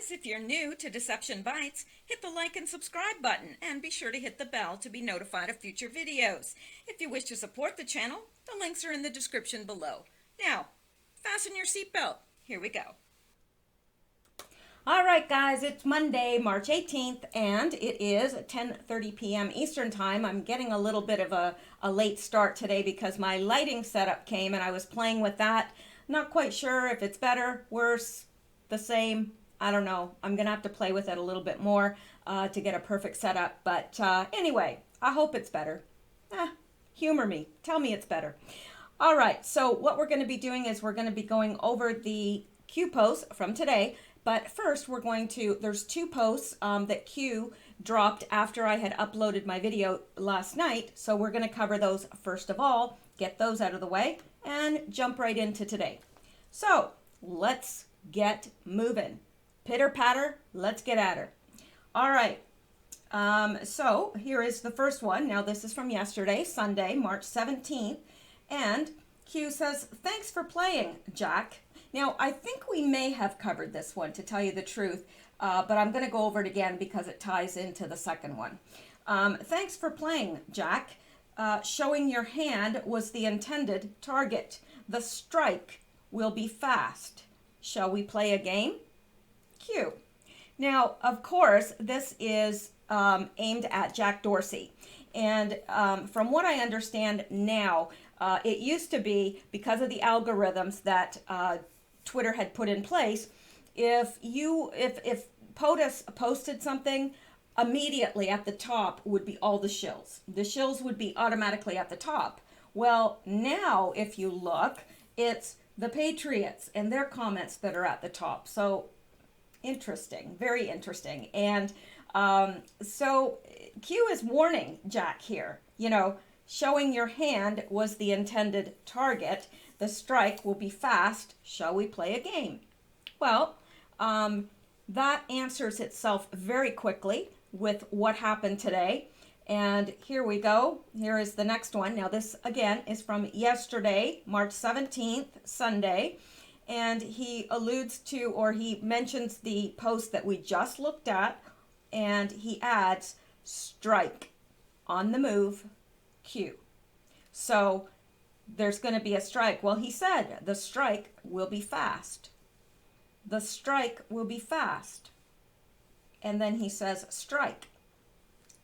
guys, if you're new to Deception Bytes, hit the like and subscribe button and be sure to hit the bell to be notified of future videos. If you wish to support the channel, the links are in the description below. Now, fasten your seatbelt. Here we go. All right, guys, it's Monday, March 18th, and it is 10:30 p.m. Eastern Time. I'm getting a little bit of a late start today because my lighting setup came and I was playing with that. Not quite sure if it's better, worse, the same. I don't know. I'm going to have to play with it a little bit more to get a perfect setup. But anyway, I hope it's better. Humor me. Tell me it's better. All right, so what we're going to be doing is we're going to be going over the Q posts from today. But first, we're going to, there's two posts that Q dropped after I had uploaded my video last night. So we're going to cover those first of all, get those out of the way, and jump right into today. So let's get moving. Pitter patter, let's get at her. All right. So here is the first one. Now this is from yesterday, Sunday, March 17th. And Q says, "Thanks for playing, Jack." Now, I think we may have covered this one, to tell you the truth, but I'm going to go over it again because it ties into the second one. "Thanks for playing, Jack. Showing your hand was the intended target. The strike will be fast. Shall we play a game?" Q. Now, of course, this is aimed at Jack Dorsey. And from what I understand now, it used to be, because of the algorithms that Twitter had put in place, if POTUS posted something, immediately at the top would be all the shills. The shills would be automatically at the top. Well, now if you look, it's the Patriots and their comments that are at the top. So interesting, very interesting. And so Q is warning Jack here, showing your hand was the intended target. The strike will be fast. Shall we play a game? Well, that answers itself very quickly with what happened today. And here we go. Here is the next one. Now this again is from yesterday, March 17th, Sunday. And he alludes to, or he mentions the post that we just looked at, and he adds strike on the move, Q. So there's going to be a strike. Well, he said the strike will be fast. The strike will be fast. And then he says strike.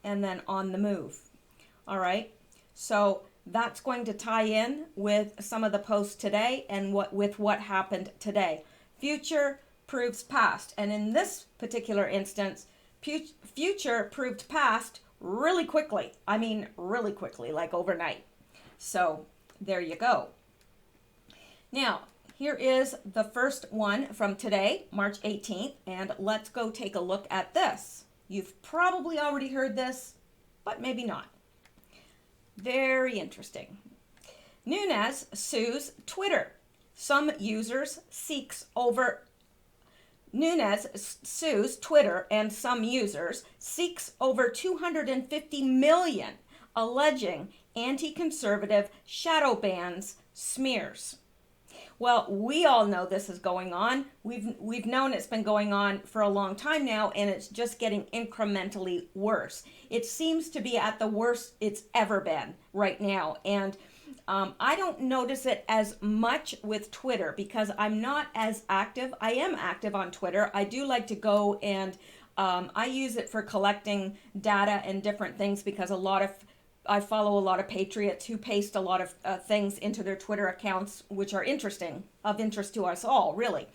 And then on the move. All right. So that's going to tie in with some of the posts today and with what happened today. Future proves past. And in this particular instance, future proved past really quickly. I mean, really quickly, like overnight. So there you go. Now, here is the first one from today, March 18th, and let's go take a look at this. You've probably already heard this, but maybe not. Very interesting. Nunes sues Twitter. Some users Nunes sues Twitter and some users, seeks over 250 million, alleging anti-conservative shadow bans smears. Well, we all know this is going on. We've known it's been going on for a long time now, and it's just getting incrementally worse. It seems to be at the worst it's ever been right now. And I don't notice it as much with Twitter because I'm not as active. I am active on Twitter. I do like to go and I use it for collecting data and different things because I follow a lot of patriots who paste a lot of things into their Twitter accounts, which are of interest to us all, really.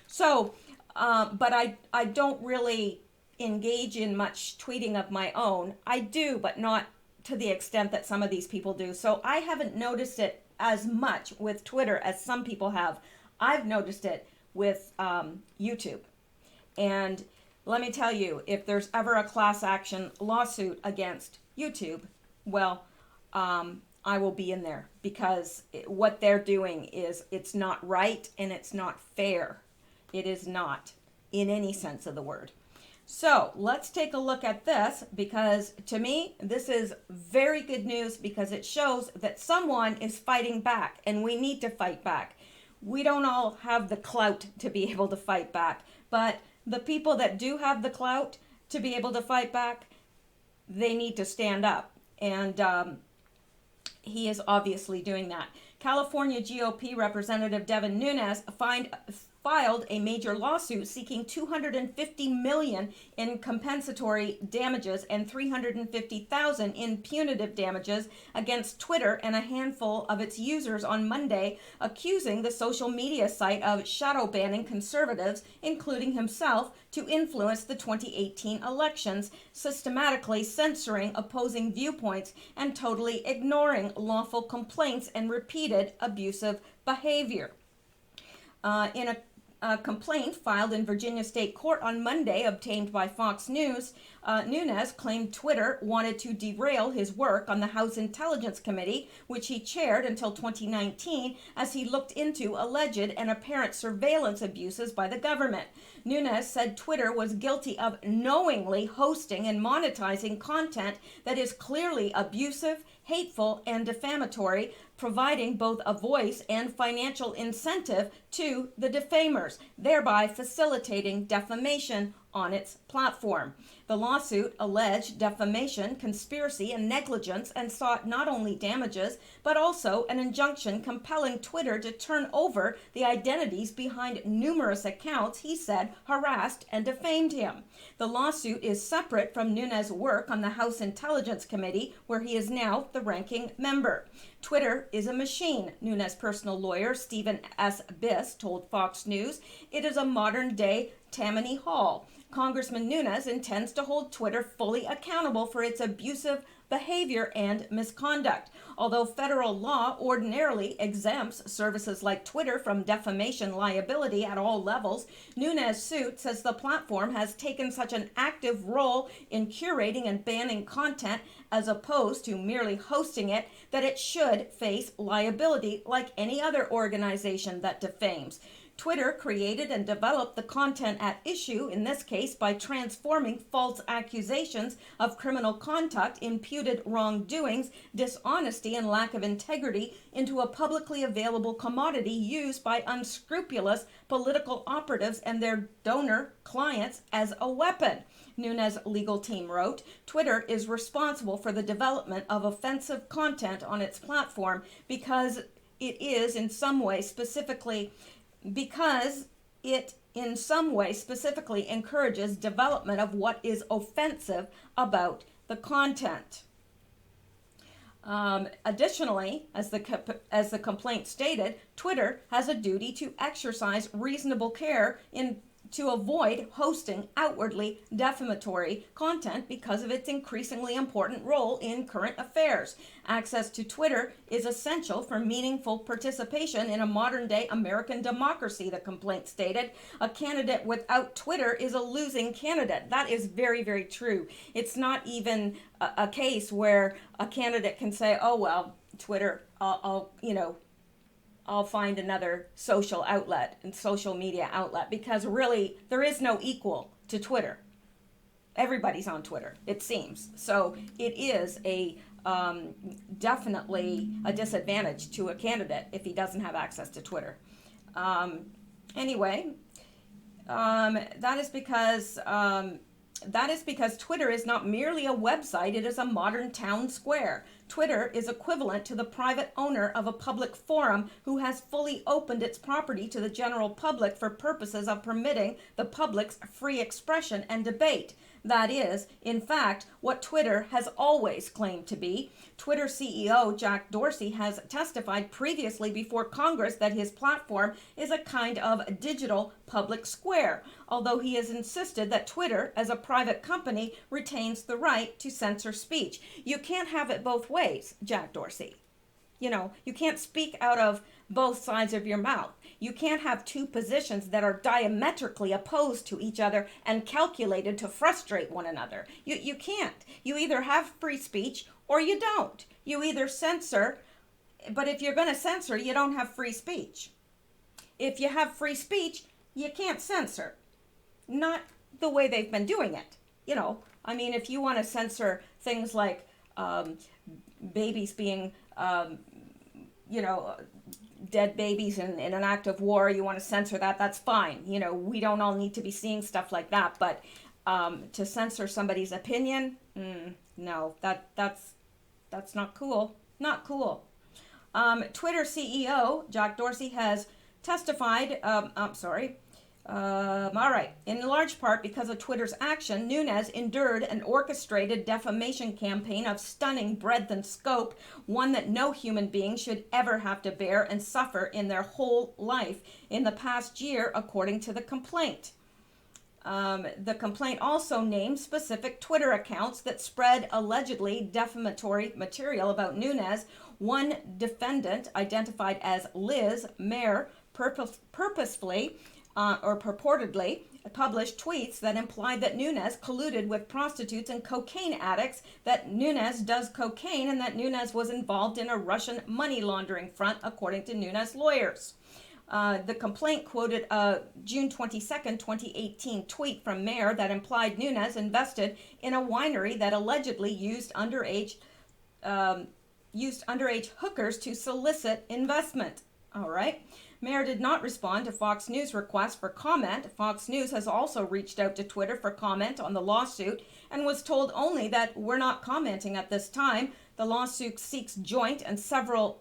So, but I don't really engage in much tweeting of my own. I do, but not to the extent that some of these people do. So I haven't noticed it as much with Twitter as some people have. I've noticed it with YouTube. And let me tell you, if there's ever a class action lawsuit against YouTube, well, I will be in there because what they're doing it's not right and it's not fair. It is not in any sense of the word. So let's take a look at this because to me, this is very good news because it shows that someone is fighting back and we need to fight back. We don't all have the clout to be able to fight back, but the people that do have the clout to be able to fight back, they need to stand up. And he is obviously doing that. California GOP Representative Devin Nunes filed a major lawsuit seeking $250 million in compensatory damages and $350,000 in punitive damages against Twitter and a handful of its users on Monday, accusing the social media site of shadow banning conservatives, including himself, to influence the 2018 elections, systematically censoring opposing viewpoints and totally ignoring lawful complaints and repeated abusive behavior. In a complaint filed in Virginia State Court on Monday, obtained by Fox News, Nunes claimed Twitter wanted to derail his work on the House Intelligence Committee, which he chaired until 2019, as he looked into alleged and apparent surveillance abuses by the government. Nunes said Twitter was guilty of knowingly hosting and monetizing content that is clearly abusive, hateful, and defamatory, providing both a voice and financial incentive to the defamers, thereby facilitating defamation on its platform. The lawsuit alleged defamation, conspiracy, and negligence and sought not only damages, but also an injunction compelling Twitter to turn over the identities behind numerous accounts he said harassed and defamed him. The lawsuit is separate from Nunes' work on the House Intelligence Committee, where he is now the ranking member. Twitter is a machine, Nunes' personal lawyer, Stephen S. Biss, told Fox News. It is a modern-day Tammany Hall. Congressman Nunes intends to hold Twitter fully accountable for its abusive behavior and misconduct. Although federal law ordinarily exempts services like Twitter from defamation liability at all levels, Nunes' suit says the platform has taken such an active role in curating and banning content as opposed to merely hosting it that it should face liability like any other organization that defames. Twitter created and developed the content at issue, in this case by transforming false accusations of criminal conduct, imputed wrongdoings, dishonesty, and lack of integrity into a publicly available commodity used by unscrupulous political operatives and their donor clients as a weapon. Nunes' legal team wrote, Twitter is responsible for the development of offensive content on its platform because it in some way specifically encourages development of what is offensive about the content. Additionally, as the complaint stated, Twitter has a duty to exercise reasonable care to avoid hosting outwardly defamatory content because of its increasingly important role in current affairs. Access to Twitter is essential for meaningful participation in a modern-day American democracy, the complaint stated. A candidate without Twitter is a losing candidate. That is very, very true. It's not even a case where a candidate can say, oh, well, Twitter, I'll find another social outlet and social media outlet, because really there is no equal to Twitter. Everybody's on Twitter, it seems. So it is definitely a disadvantage to a candidate if he doesn't have access to Twitter. Anyway, that is because Twitter is not merely a website, it is a modern town square. Twitter is equivalent to the private owner of a public forum who has fully opened its property to the general public for purposes of permitting the public's free expression and debate. That is, in fact, what Twitter has always claimed to be. Twitter CEO Jack Dorsey has testified previously before Congress that his platform is a kind of digital public square, although he has insisted that Twitter, as a private company, retains the right to censor speech. You can't have it both ways, Jack Dorsey. You can't speak out of both sides of your mouth. You can't have two positions that are diametrically opposed to each other and calculated to frustrate one another. You can't. You either have free speech or you don't. You either censor, but if you're going to censor, you don't have free speech. If you have free speech, you can't censor. Not the way they've been doing it. If you want to censor things like babies being, dead babies in an act of war, you want to censor that, that's fine. You know, we don't all need to be seeing stuff like that, but to censor somebody's opinion, no, that's not cool. Not cool. Twitter CEO Jack Dorsey has testified, all right. In large part because of Twitter's action, Nunes endured an orchestrated defamation campaign of stunning breadth and scope, one that no human being should ever have to bear and suffer in their whole life in the past year, according to the complaint. The complaint also named specific Twitter accounts that spread allegedly defamatory material about Nunes. One defendant, identified as Liz Mayer, purposefully or purportedly published tweets that implied that Nunes colluded with prostitutes and cocaine addicts, that Nunes does cocaine, and that Nunes was involved in a Russian money laundering front, according to Nunes lawyers. The complaint quoted a June 22nd, 2018 tweet from Mayer that implied Nunes invested in a winery that allegedly used underage hookers to solicit investment. All right. Mayer did not respond to Fox News' request for comment. Fox News has also reached out to Twitter for comment on the lawsuit and was told only that we're not commenting at this time. The lawsuit seeks joint and several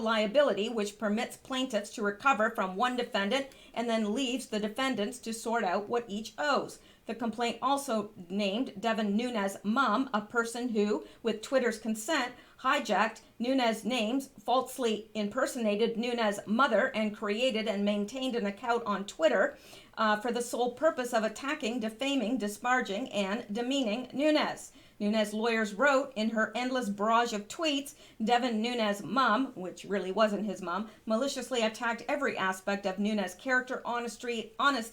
liability, which permits plaintiffs to recover from one defendant and then leaves the defendants to sort out what each owes. The complaint also named Devin Nunes' mom, a person who, with Twitter's consent, hijacked Nunes' names, falsely impersonated Nunes' mother, and created and maintained an account on Twitter for the sole purpose of attacking, defaming, disparaging, and demeaning Nunes. Nunes' lawyers wrote in her endless barrage of tweets, Devin Nunes' mom, which really wasn't his mom, maliciously attacked every aspect of Nunes' character, honesty,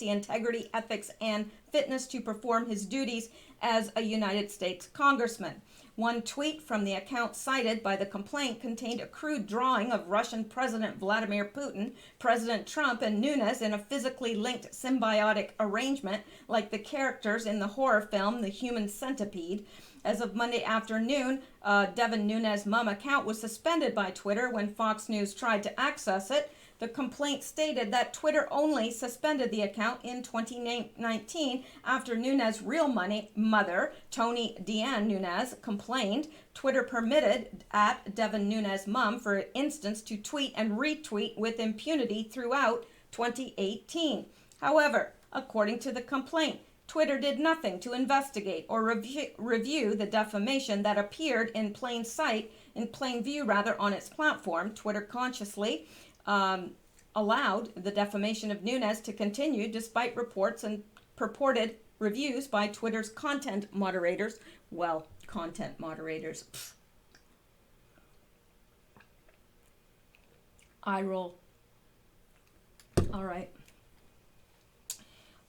integrity, ethics, and fitness to perform his duties as a United States congressman. One tweet from the account cited by the complaint contained a crude drawing of Russian President Vladimir Putin, President Trump, and Nunes in a physically linked symbiotic arrangement like the characters in the horror film The Human Centipede. As of Monday afternoon, Devin Nunes' mom account was suspended by Twitter when Fox News tried to access it. The complaint stated that Twitter only suspended the account in 2019 after Nunes' real mother, Tony Deanne Nunes, complained. Twitter permitted Devin Nunes' mom, for instance, to tweet and retweet with impunity throughout 2018. However, according to the complaint, Twitter did nothing to investigate or review the defamation that appeared in plain view on its platform. Twitter consciously allowed the defamation of Nunes to continue despite reports and purported reviews by Twitter's content moderators. Well, content moderators. Eye roll. All right.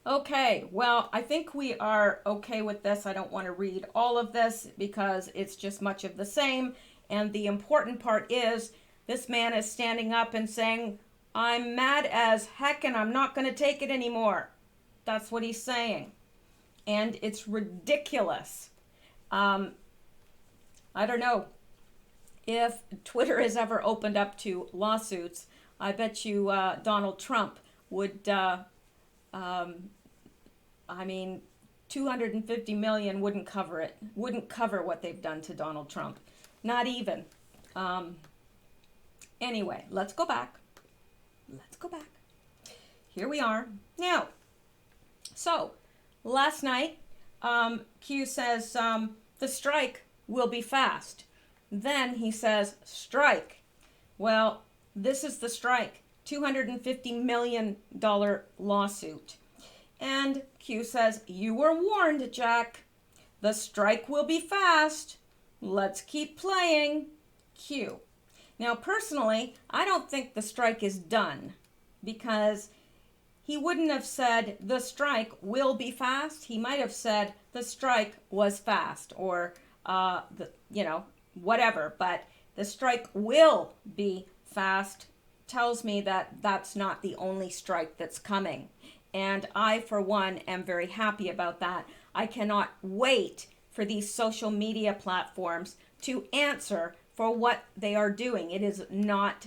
Okay, well, I think we are okay with this. I don't want to read all of this because it's just much of the same. And the important part is this man is standing up and saying, I'm mad as heck and I'm not going to take it anymore. That's what he's saying. And it's ridiculous. I don't know if Twitter is ever opened up to lawsuits. I bet you Donald Trump would, 250 million wouldn't cover it. Wouldn't cover what they've done to Donald Trump. Not even. Anyway, let's go back. Here we are. Now, so, last night, Q says the strike will be fast. Then he says, strike. Well, this is the strike. $250 million lawsuit. And Q says, you were warned, Jack. The strike will be fast. Let's keep playing. Q. Now, personally, I don't think the strike is done because he wouldn't have said the strike will be fast. He might have said the strike was fast or, whatever. But the strike will be fast tells me that that's not the only strike that's coming. And I, for one, am very happy about that. I cannot wait for these social media platforms to answer for what they are doing. It is not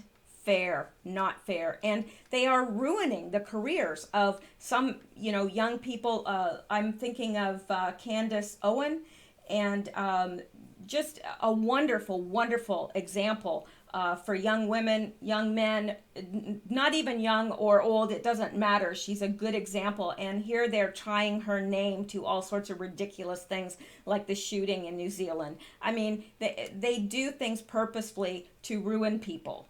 fair, not fair. And they are ruining the careers of some, young people. I'm thinking of Candace Owen, and just a wonderful, wonderful example for young women, young men, not even young or old, it doesn't matter. She's a good example. And here they're tying her name to all sorts of ridiculous things like the shooting in New Zealand. I mean, they do things purposefully to ruin people.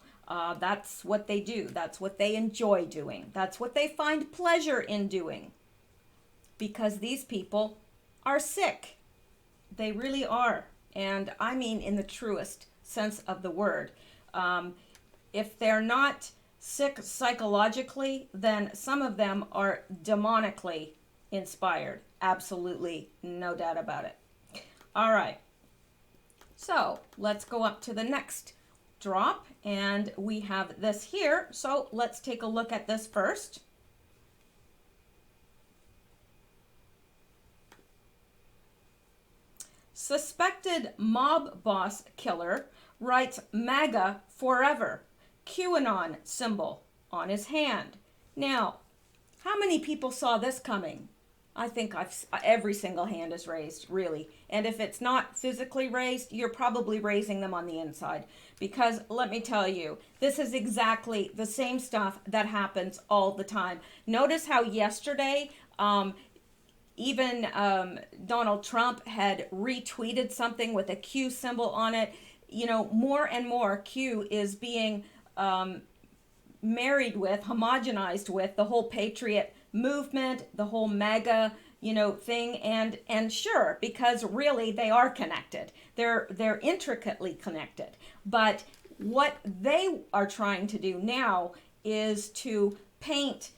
That's what they do. That's what they enjoy doing. That's what they find pleasure in doing. Because these people are sick. They really are. And I mean in the truest sense of the word. If they're not sick psychologically, then some of them are demonically inspired. Absolutely, no doubt about it. All right. So let's go up to the next drop, and we have this here. So let's take a look at this first. Suspected mob boss killer writes MAGA forever, QAnon symbol on his hand. Now, how many people saw this coming? I think every single hand is raised, really. And if it's not physically raised, you're probably raising them on the inside. Because let me tell you, this is exactly the same stuff that happens all the time. Notice how yesterday, even Donald Trump had retweeted something with a Q symbol on it. More and more Q is being married with, homogenized with the whole patriot movement, the whole MAGA, thing. And sure, because really they are connected. They're intricately connected. But what they are trying to do now is to paint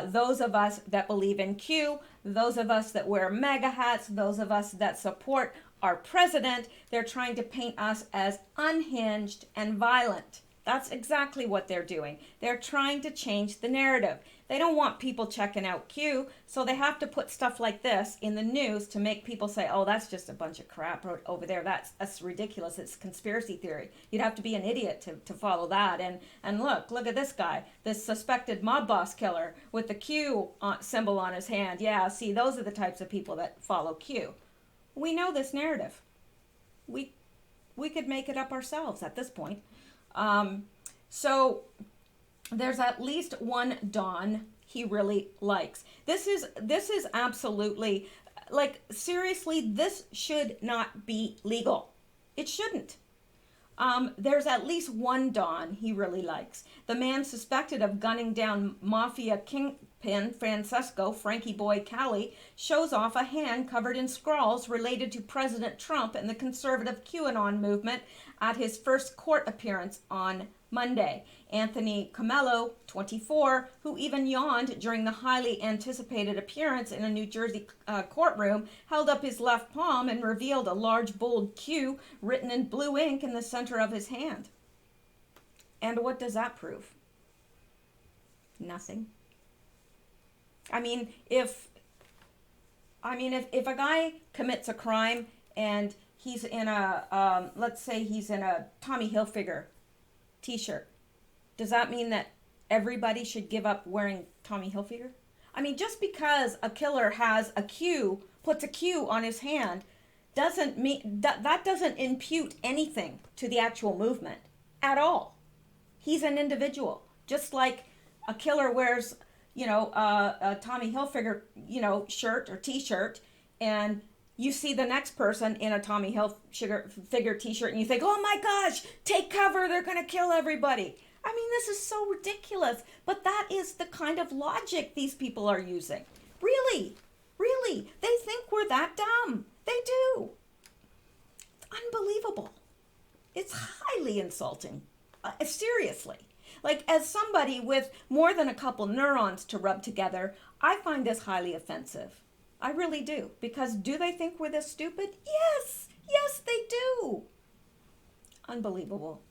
those of us that believe in Q, those of us that wear MAGA hats, those of us that support our president, they're trying to paint us as unhinged and violent. That's exactly what they're doing. They're trying to change the narrative. They don't want people checking out Q, so they have to put stuff like this in the news to make people say, oh, that's just a bunch of crap over there. That's ridiculous. It's conspiracy theory. You'd have to be an idiot to follow that. And look at this guy, this suspected mob boss killer with the Q symbol on his hand. Yeah, see, those are the types of people that follow Q. We know this narrative. We could make it up ourselves at this point. So there's at least one Don he really likes. This is absolutely, like, seriously, this should not be legal. It shouldn't. There's at least one Don he really likes. The man suspected of gunning down mafia kingpin Francesco Frankie Boy Cali shows off a hand covered in scrawls related to President Trump and the conservative QAnon movement at his first court appearance on Monday. Anthony Camello, 24, who even yawned during the highly anticipated appearance in a New Jersey courtroom, held up his left palm and revealed a large bold Q written in blue ink in the center of his hand. And what does that prove? Nothing. I mean, if a guy commits a crime and he's in a, let's say he's in a Tommy Hilfiger t-shirt, does that mean that everybody should give up wearing Tommy Hilfiger? I mean, just because a killer has a Q, puts a Q on his hand, doesn't mean that doesn't impute anything to the actual movement at all. He's an individual, just like a killer wears, a Tommy Hilfiger, shirt or t-shirt, and you see the next person in a Tommy Hilfiger t-shirt and you think, oh my gosh, take cover, they're going to kill everybody. I mean, this is so ridiculous, but that is the kind of logic these people are using. Really, they think we're that dumb. They do. It's unbelievable. It's highly insulting. Seriously. Like, as somebody with more than a couple neurons to rub together, I find this highly offensive. I really do. Because do they think we're this stupid? Yes, they do. Unbelievable.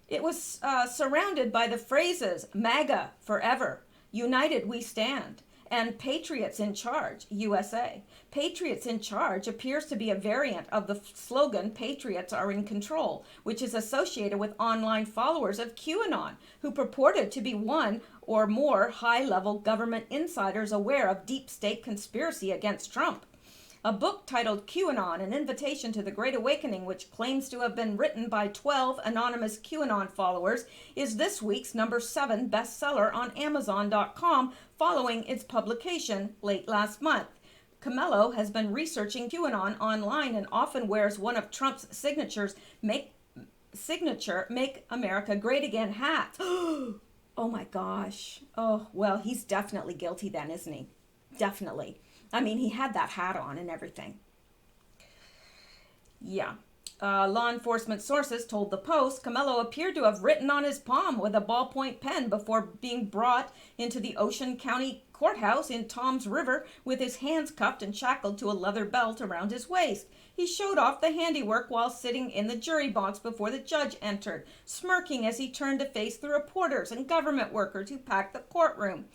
It was surrounded by the phrases, MAGA forever, United we stand, And Patriots in Charge, USA. Patriots in Charge appears to be a variant of the slogan Patriots are in control, which is associated with online followers of QAnon, who purported to be one or more high-level government insiders aware of deep state conspiracy against Trump. A book titled QAnon, An Invitation to the Great Awakening, which claims to have been written by 12 anonymous QAnon followers, is this week's number 7 bestseller on Amazon.com following its publication late last month. Camelo has been researching QAnon online and often wears one of Trump's Make America Great Again hats. Oh my gosh. Oh, well, he's definitely guilty then, isn't he? Definitely. I mean, he had that hat on and everything. Yeah. Law enforcement sources told the Post Camelo appeared to have written on his palm with a ballpoint pen before being brought into the Ocean County Courthouse in Toms River with his hands cuffed and shackled to a leather belt around his waist. He showed off the handiwork while sitting in the jury box before the judge entered, smirking as he turned to face the reporters and government workers who packed the courtroom.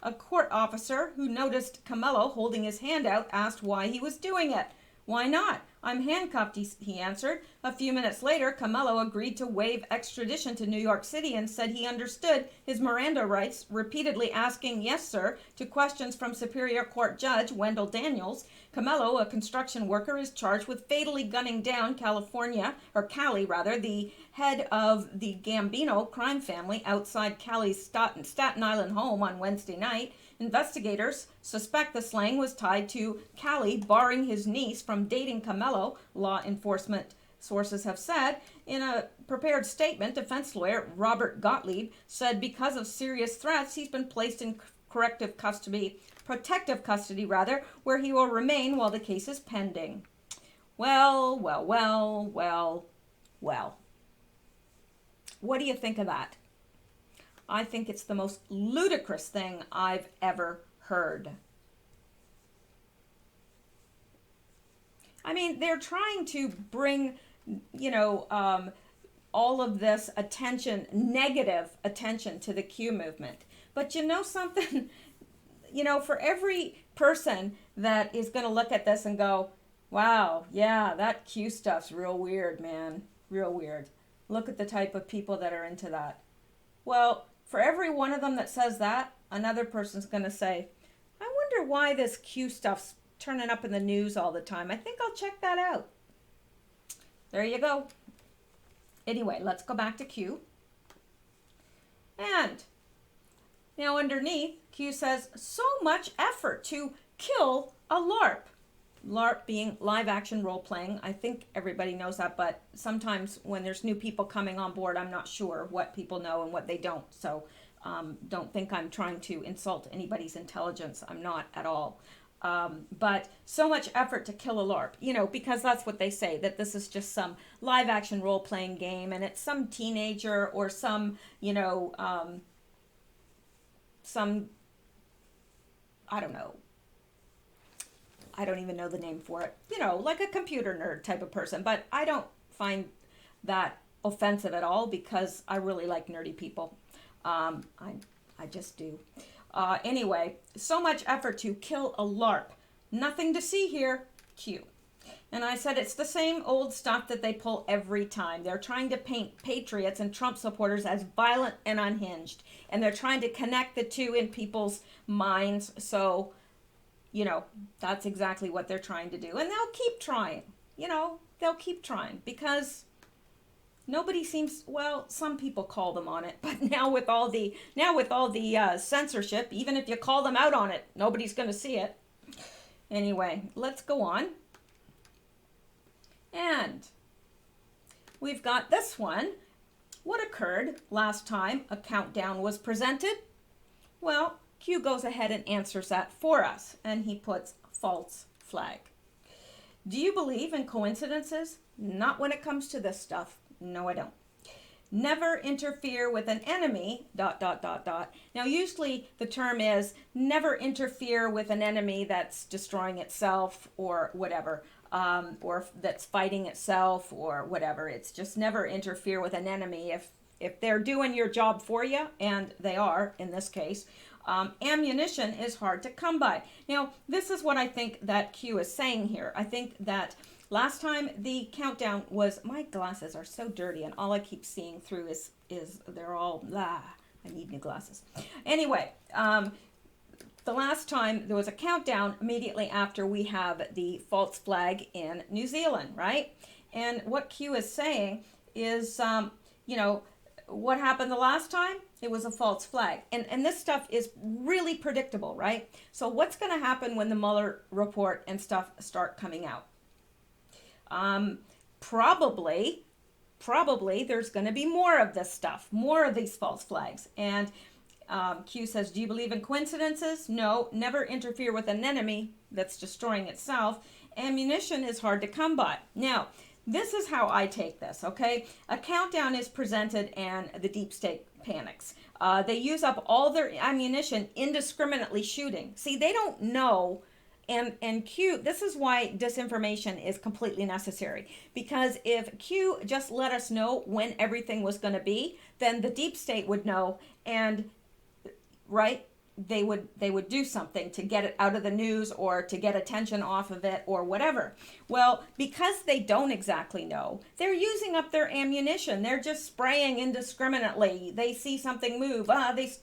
A court officer who noticed Camelo holding his hand out asked why he was doing it. "Why not? I'm handcuffed," he answered. A few minutes later, Camelo agreed to waive extradition to New York City and said he understood his Miranda rights, repeatedly asking "yes, sir" to questions from Superior Court Judge Wendell Daniels. Camelo, a construction worker, is charged with fatally gunning down the head of the Gambino crime family outside Cali's Staten Island home on Wednesday night. Investigators suspect the slaying was tied to Cali barring his niece from dating Camelo, law enforcement sources have said. In a prepared statement, defense lawyer Robert Gottlieb said because of serious threats, he's been placed in protective custody, where he will remain while the case is pending. Well. What do you think of that? I think it's the most ludicrous thing I've ever heard. I mean, they're trying to bring, all of this attention, negative attention to the Q movement. But you know something? For every person that is going to look at this and go, wow, yeah, that Q stuff's real weird, man. Real weird. Look at the type of people that are into that. Well, for every one of them that says that, another person's going to say, I wonder why this Q stuff's turning up in the news all the time. I think I'll check that out. There you go. Anyway, let's go back to Q. And now underneath, Q says, so much effort to kill a LARP. LARP being live action role playing. I think everybody knows that, but sometimes when there's new people coming on board, I'm not sure what people know and what they don't. So don't think I'm trying to insult anybody's intelligence. I'm not at all. But so much effort to kill a LARP, because that's what they say, that this is just some live action role playing game and it's some teenager or some, I don't know. I don't even know the name for it. Like a computer nerd type of person. But I don't find that offensive at all because I really like nerdy people. I just do. Anyway, so much effort to kill a LARP. Nothing to see here. Q. And I said it's the same old stuff that they pull every time. They're trying to paint patriots and Trump supporters as violent and unhinged. And they're trying to connect the two in people's minds. So, that's exactly what they're trying to do. And they'll keep trying. They'll keep trying because nobody seems, well, some people call them on it. But now with all the censorship, even if you call them out on it, nobody's going to see it. Anyway, let's go on. And we've got this one. What occurred last time a countdown was presented? Well, Q goes ahead and answers that for us, and he puts false flag. Do you believe in coincidences? Not when it comes to this stuff. No, I don't. Never interfere with an enemy, ... Now, usually the term is never interfere with an enemy that's destroying itself or whatever, or that's fighting itself or whatever. It's just never interfere with an enemy if they're doing your job for you, and they are in this case. Ammunition is hard to come by. Now, this is what I think that Q is saying here. I think that last time the countdown was, my glasses are so dirty, and all I keep seeing through is they're all blah. I need new glasses. Anyway, the last time there was a countdown immediately after we have the false flag in New Zealand, right? And what Q is saying is, what happened the last time? It was a false flag. And this stuff is really predictable, right? So what's going to happen when the Mueller report and stuff start coming out? Probably there's going to be more of this stuff, more of these false flags. And Q says, do you believe in coincidences? No, never interfere with an enemy that's destroying itself. Ammunition is hard to come by. Now, this is how I take this, okay? A countdown is presented and the deep state panics. They use up all their ammunition indiscriminately shooting. See, they don't know. And Q, this is why disinformation is completely necessary. Because if Q just let us know when everything was going to be, then the deep state would know, and right, they would do something to get it out of the news or to get attention off of it or whatever. Well, because they don't exactly know, they're using up their ammunition. They're just spraying indiscriminately. They see something move,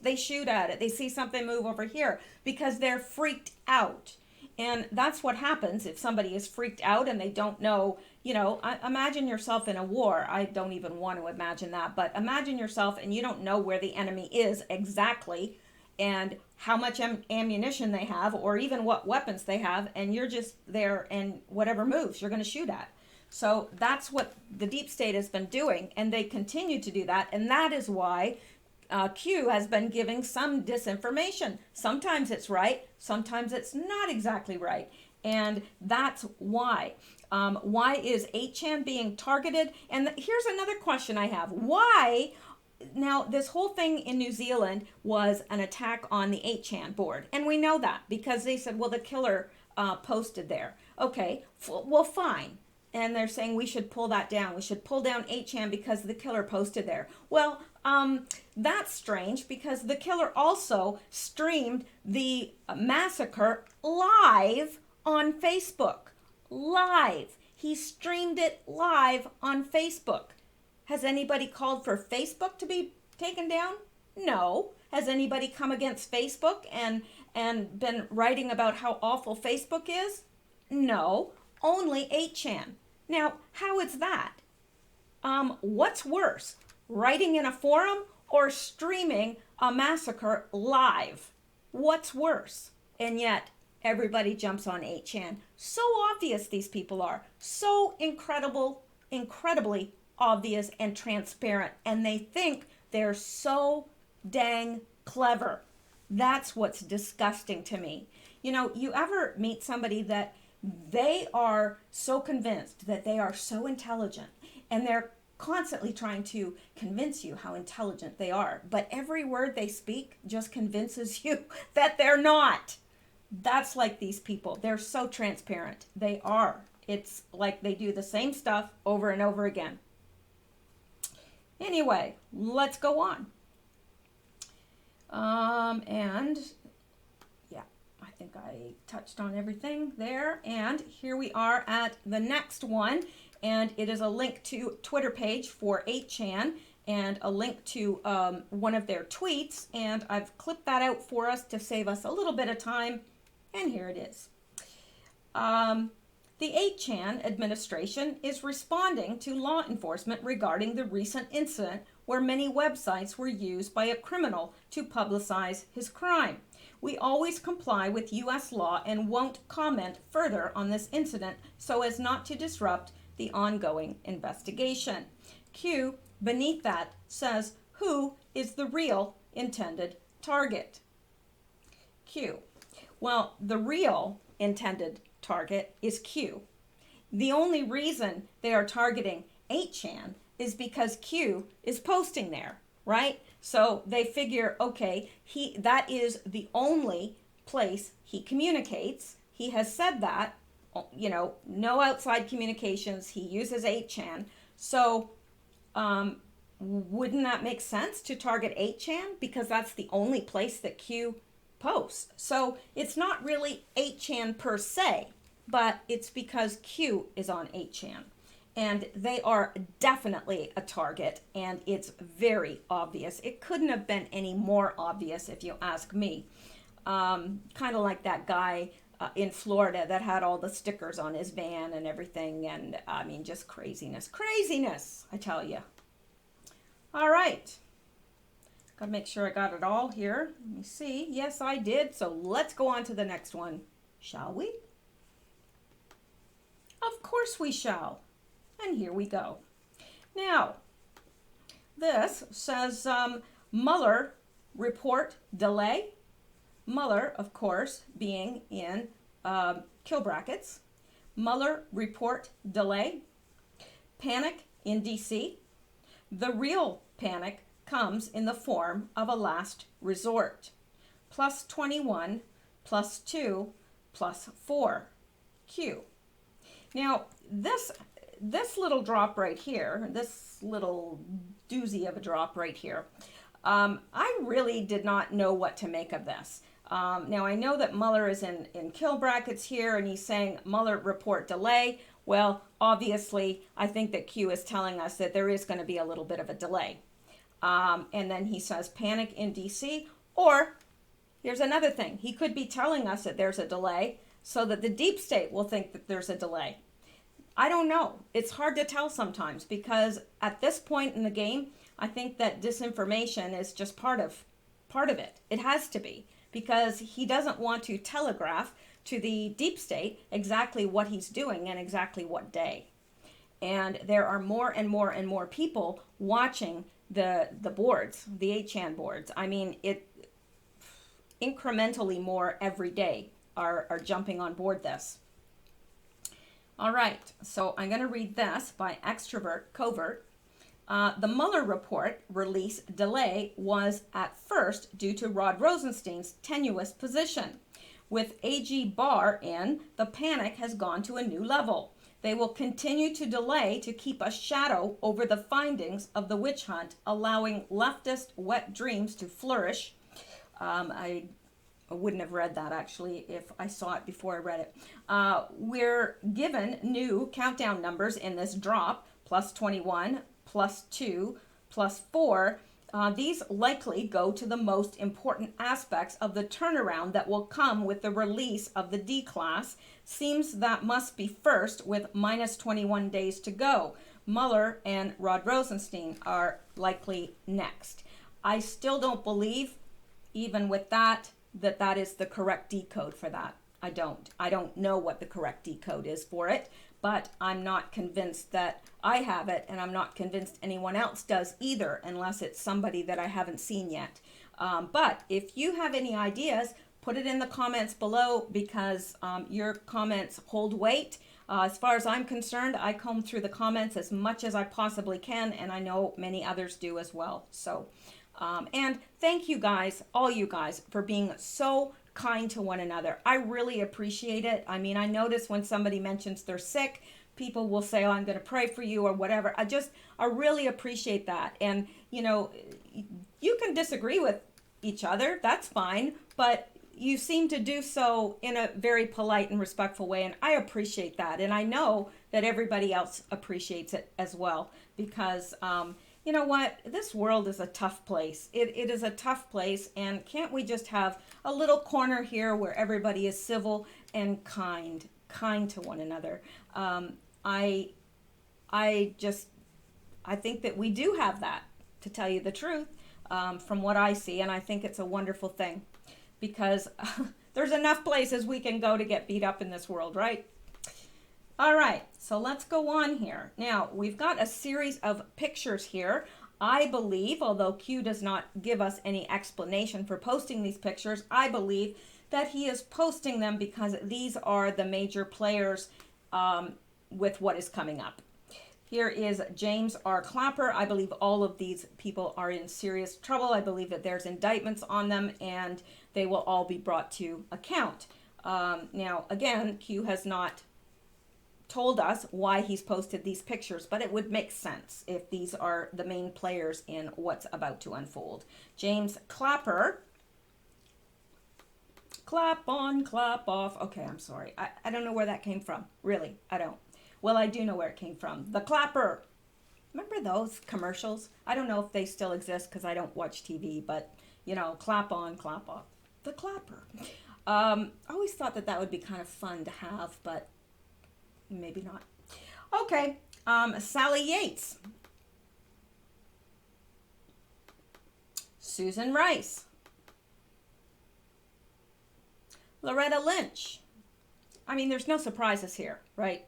they shoot at it. They see something move over here because they're freaked out. And that's what happens if somebody is freaked out and they don't know, imagine yourself in a war. I don't even want to imagine that, but imagine yourself and you don't know where the enemy is exactly and how much ammunition they have or even what weapons they have, and you're just there and whatever moves you're going to shoot at. So that's what the deep state has been doing, and they continue to do that, and that is why Q has been giving some disinformation. Sometimes it's right, sometimes it's not exactly right, and that's why. Why is 8chan being targeted? And here's another question I have. Why? Now, this whole thing in New Zealand was an attack on the 8chan board, and we know that because they said, well, the killer posted there. Okay, well, fine. And they're saying we should pull that down. We should pull down 8chan because the killer posted there. Well, that's strange because the killer also streamed the massacre live on Facebook. Live. He streamed it live on Facebook. Has anybody called for Facebook to be taken down? No. Has anybody come against Facebook and been writing about how awful Facebook is? No. Only 8chan. Now, how is that? What's worse, writing in a forum or streaming a massacre live? What's worse? And yet, everybody jumps on 8chan. So obvious these people are. So incredibly obvious and transparent. And they think they're so dang clever. That's what's disgusting to me. You ever meet somebody that they are so convinced that they are so intelligent and they're constantly trying to convince you how intelligent they are, but every word they speak just convinces you that they're not. That's like these people. They're so transparent. They are. It's like they do the same stuff over and over again. Anyway, let's go on. And yeah, I think I touched on everything there. And here we are at the next one. And it is a link to Twitter page for 8chan and a link to one of their tweets. And I've clipped that out for us to save us a little bit of time. And here it is. The 8chan administration is responding to law enforcement regarding the recent incident where many websites were used by a criminal to publicize his crime. We always comply with U.S. law and won't comment further on this incident so as not to disrupt the ongoing investigation. Q, beneath that, says, who is the real intended target? Q, well, the real intended target is Q. The only reason they are targeting 8chan is because Q is posting there, right? So they figure, okay, that is the only place he communicates. He has said that, no outside communications. He uses 8chan. So wouldn't that make sense to target 8chan? Because that's the only place that Q posts. So it's not really 8chan per se, but it's because Q is on 8chan. And they are definitely a target, and it's very obvious. It couldn't have been any more obvious if you ask me. Kind of like that guy in Florida that had all the stickers on his van and everything, and I mean, just craziness, I tell you. All right, gotta make sure I got it all here. Let me see. Yes, I did. So let's go on to the next one, shall we? Of course we shall. And here we go. Now, this says Mueller report delay. Mueller, of course, being in kill brackets. Mueller report delay. Panic in D.C. The real panic comes in the form of a last resort. Plus 21, plus 2, plus 4. Q. Now, this little drop right here, this little doozy of a drop right here, I really did not know what to make of this. Now, I know that Mueller is in kill brackets here, and he's saying Mueller report delay. Well, obviously, I think that Q is telling us that there is going to be a little bit of a delay. And then he says panic in D.C. Or, here's another thing. He could be telling us that there's a delay so that the deep state will think that there's a delay. I don't know. It's hard to tell sometimes because at this point in the game, I think that disinformation is just part of it. It has to be because he doesn't want to telegraph to the deep state exactly what he's doing and exactly what day. And there are more and more and more people watching the boards, the 8chan boards. I mean, it incrementally more every day are jumping on board this. All right, so I'm going to read this by Extrovert Covert. The Mueller report release delay was at first due to Rod Rosenstein's tenuous position. With AG Barr in, the panic has gone to a new level. They will continue to delay to keep a shadow over the findings of the witch hunt, allowing leftist wet dreams to flourish. I wouldn't have read that actually if I saw it before I read it. We're given new countdown numbers in this drop, plus 21, plus 2, plus 4. These likely go to the most important aspects of the turnaround that will come with the release of the D class. Seems that must be first with minus 21 days to go. Mueller and Rod Rosenstein are likely next. I still don't believe, even with that is the correct decode for that. I don't know what the correct decode is for it, but I'm not convinced that I have it, and I'm not convinced anyone else does either, unless it's somebody that I haven't seen yet. But if you have any ideas, put it in the comments below because your comments hold weight. As far as I'm concerned, I comb through the comments as much as I possibly can, and I know many others do as well. So, and thank you guys, all you guys, for being so kind to one another. I really appreciate it. I mean, I notice when somebody mentions they're sick, people will say, oh, I'm going to pray for you or whatever. I really appreciate that. And, you know, you can disagree with each other. That's fine. But you seem to do so in a very polite and respectful way. And I appreciate that. And I know that everybody else appreciates it as well because, you know what? This world is a tough place. It is a tough place. And can't we just have a little corner here where everybody is civil and kind to one another? I think that we do have that, to tell you the truth, from what I see. And I think it's a wonderful thing because there's enough places we can go to get beat up in this world, right? All right, so let's go on here. Now, we've got a series of pictures here. I believe, although Q does not give us any explanation for posting these pictures, I believe that he is posting them because these are the major players with what is coming up. Here is James R. Clapper. I believe all of these people are in serious trouble. I believe that there's indictments on them and they will all be brought to account. Now, again, Q has not told us why he's posted these pictures, but it would make sense if these are the main players in what's about to unfold. James Clapper Clap on, clap off. Okay, I'm sorry. I don't know where that came from. Really, I don't. Well, I do know where it came from. The clapper. Remember those commercials? I don't know if they still exist because I don't watch TV, but, you know, clap on, clap off. The clapper. I always thought that would be kind of fun to have, but maybe not. Okay, Sally Yates. Susan Rice. Loretta Lynch. I mean, there's no surprises here, right?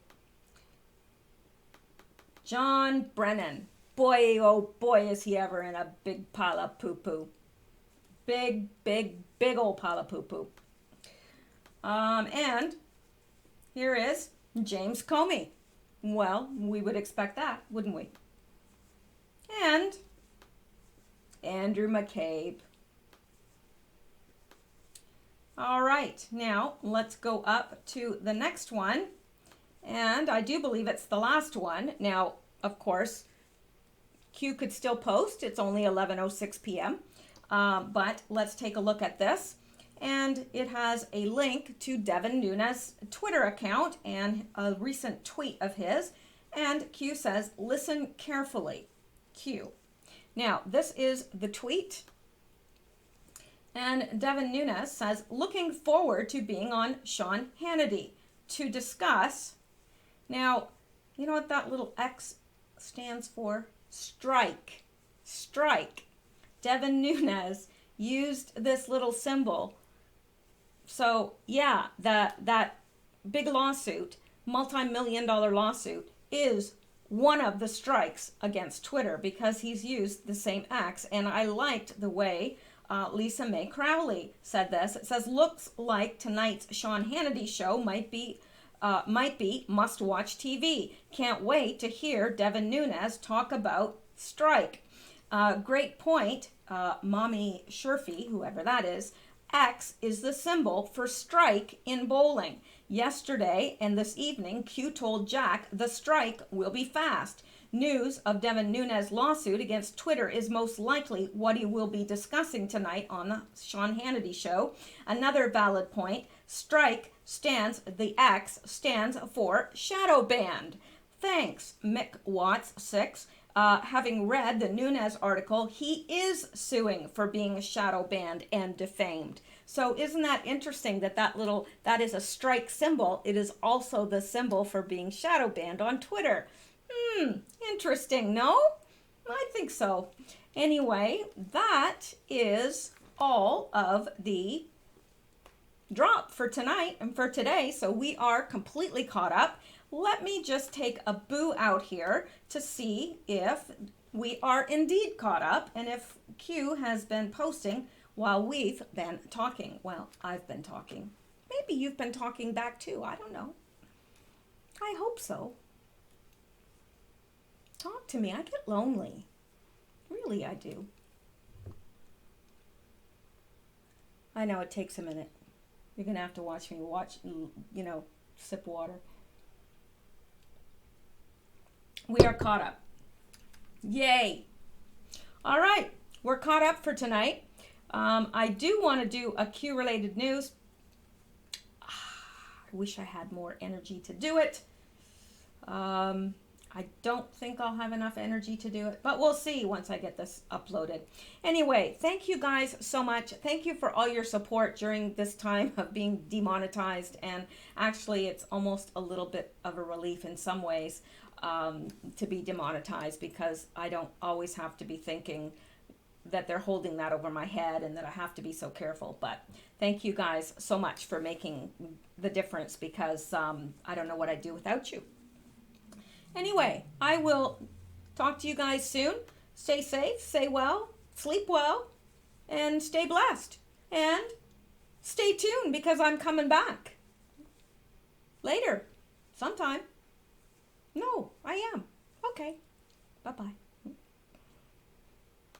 John Brennan. Boy, oh boy, is he ever in a big pile of poo-poo. Big, big, big old pile of poo-poo. And here is James Comey. Well, we would expect that, wouldn't we? And Andrew McCabe. All right, now let's go up to the next one. And I do believe it's the last one. Now, of course, Q could still post. It's only 11:06 p.m. But let's take a look at this. And it has a link to Devin Nunes' Twitter account and a recent tweet of his. And Q says, listen carefully. Q. Now, this is the tweet. And Devin Nunes says, looking forward to being on Sean Hannity to discuss. Now, you know what that little X stands for? Strike. Strike. Devin Nunes used this little symbol. So, yeah, that big lawsuit, multi-million-dollar lawsuit, is one of the strikes against Twitter because he's used the same X. And I liked the way Lisa Mae Crowley said this. It says, looks like tonight's Sean Hannity show might be must-watch TV. Can't wait to hear Devin Nunes talk about strike. Great point, Mommy Sherfy, whoever that is. X is the symbol for strike in bowling. Yesterday and this evening, Q told Jack the strike will be fast. News of Devin Nunes' lawsuit against Twitter is most likely what he will be discussing tonight on the Sean Hannity show. Another valid point, strike the X stands for shadow banned. Thanks, Mick Watts 6. Having read the Nunes article, he is suing for being shadow banned and defamed. So isn't that interesting that is a strike symbol? It is also the symbol for being shadow banned on Twitter. Interesting, no? I think so. Anyway, that is all of the drop for tonight and for today. So we are completely caught up. Let me just take a boo out here to see if we are indeed caught up and if Q has been posting while we've been talking. Well, I've been talking. Maybe you've been talking back too. I don't know. I hope so. Talk to me. I get lonely. Really, I do. I know it takes a minute. You're going to have to watch me sip water. We are caught up. Yay. All right. We're caught up for tonight. I do want to do a Q-related news. I wish I had more energy to do it. I don't think I'll have enough energy to do it, but we'll see once I get this uploaded. Anyway, thank you guys so much. Thank you for all your support during this time of being demonetized, and actually it's almost a little bit of a relief in some ways to be demonetized because I don't always have to be thinking that they're holding that over my head and that I have to be so careful. But thank you guys so much for making the difference because I don't know what I'd do without you. Anyway, I will talk to you guys soon. Stay safe, stay well, sleep well, and stay blessed. And stay tuned because I'm coming back later, sometime.